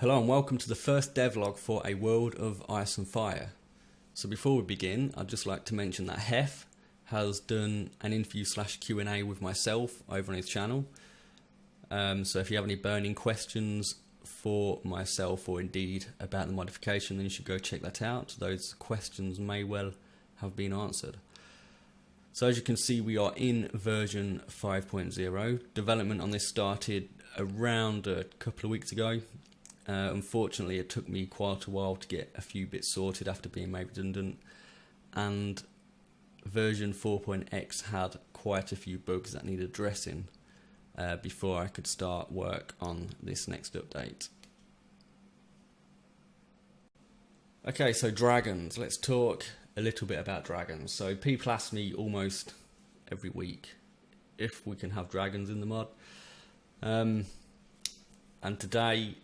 Hello and welcome to the first devlog for A World of Ice and Fire. So before we begin, I'd just like to mention that Hef has done an interview/Q&A with myself over on his channel. So if you have any burning questions for myself or indeed about the modification, then you should go check that out. Those questions may well have been answered. So as you can see, we are in version 5.0. Development on this started around a couple of weeks ago. Unfortunately, it took me quite a while to get a few bits sorted after being made redundant, and version 4.x had quite a few bugs that needed addressing before I could start work on this next update. Okay, so dragons. Let's talk a little bit about dragons. So people ask me almost every week if we can have dragons in the mod, and today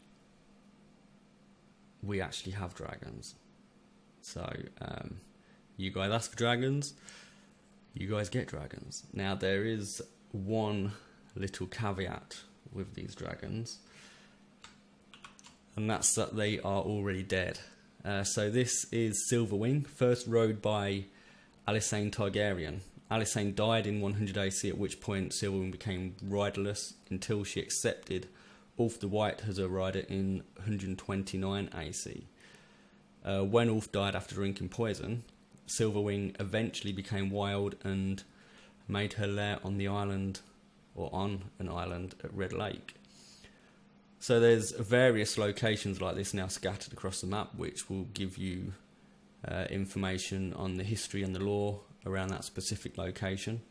we actually have dragons. So you guys ask for dragons, you guys get dragons. Now there is one little caveat with these dragons, and that's that they are already dead. So this is Silverwing, first rode by Alysanne Targaryen. Alysanne died in 100 AC, at which point Silverwing became riderless until she accepted Ulf the White as her rider in 129 AC. When Ulf died after drinking poison, Silverwing eventually became wild and made her lair on the island, or on an island at Red Lake. So there's various locations like this now scattered across the map, which will give you information on the history and the lore around that specific location.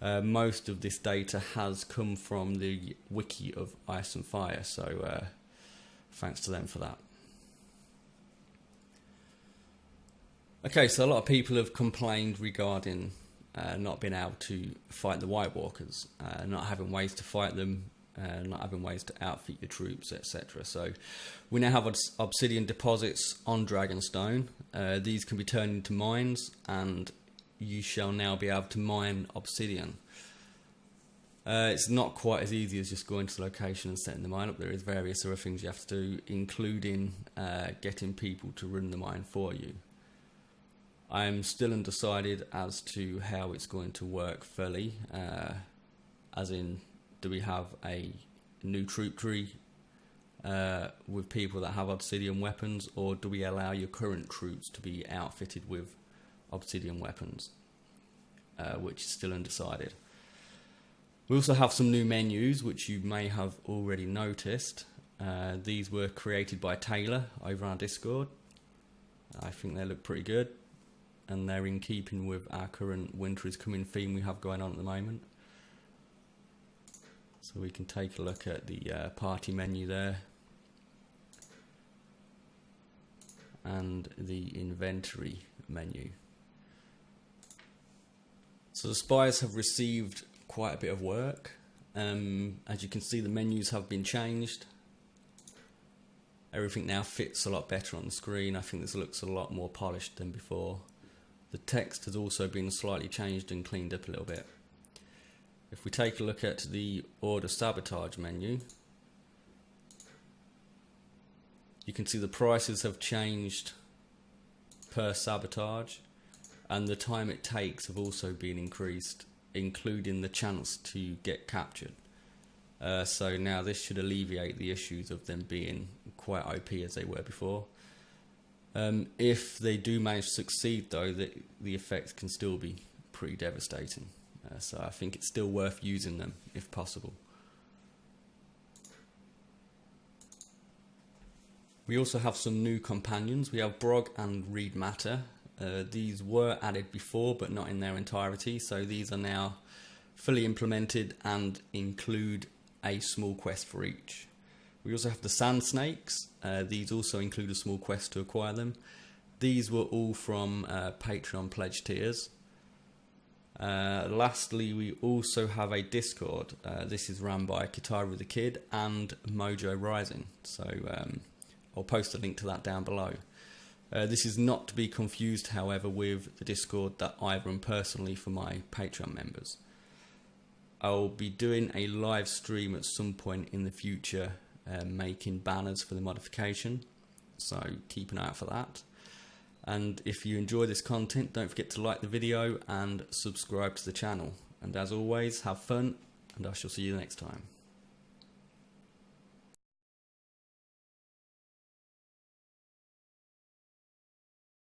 Most of this data has come from the wiki of Ice and Fire, so thanks to them for that. Okay, so a lot of people have complained regarding not being able to fight the White Walkers, not having ways to fight them, not having ways to outfit your troops, etc. So we now have obsidian deposits on Dragonstone. These can be turned into mines, and you shall now be able to mine obsidian. It's not quite as easy as just going to the location and setting the mine up. There is various other things you have to do, including getting people to run the mine for you. I'm still undecided as to how it's going to work fully, as in, do we have a new troop tree with people that have obsidian weapons, or do we allow your current troops to be outfitted with obsidian weapons, which is still undecided. We also have some new menus, which you may have already noticed. These were created by Taylor over on Discord. I think they look pretty good, and they're in keeping with our current Winter is Coming theme we have going on at the moment. So we can take a look at the party menu there, and the inventory menu. So the spies have received quite a bit of work. As you can see, the menus have been changed. Everything now fits a lot better on the screen. I think this looks a lot more polished than before. The text has also been slightly changed and cleaned up a little bit. If we take a look at the order sabotage menu, you can see the prices have changed per sabotage, and the time it takes have also been increased, including the chance to get captured. So now this should alleviate the issues of them being quite OP as they were before. If they do manage to succeed though, the effects can still be pretty devastating. So I think it's still worth using them if possible. We also have some new companions. We have Brog and Reed Matter. These were added before, but not in their entirety, so these are now fully implemented and include a small quest for each. We also have the Sand Snakes. These also include a small quest to acquire them. These were all from Patreon pledge tiers. Lastly, we also have a Discord. This is run by Kitaru the Kid and Mojo Rising, so I'll post a link to that down below. This is not to be confused, however, with the Discord that I run personally for my Patreon members. I'll be doing a live stream at some point in the future making banners for the modification, so keep an eye out for that. And if you enjoy this content, don't forget to like the video and subscribe to the channel. And as always, have fun, and I shall see you next time.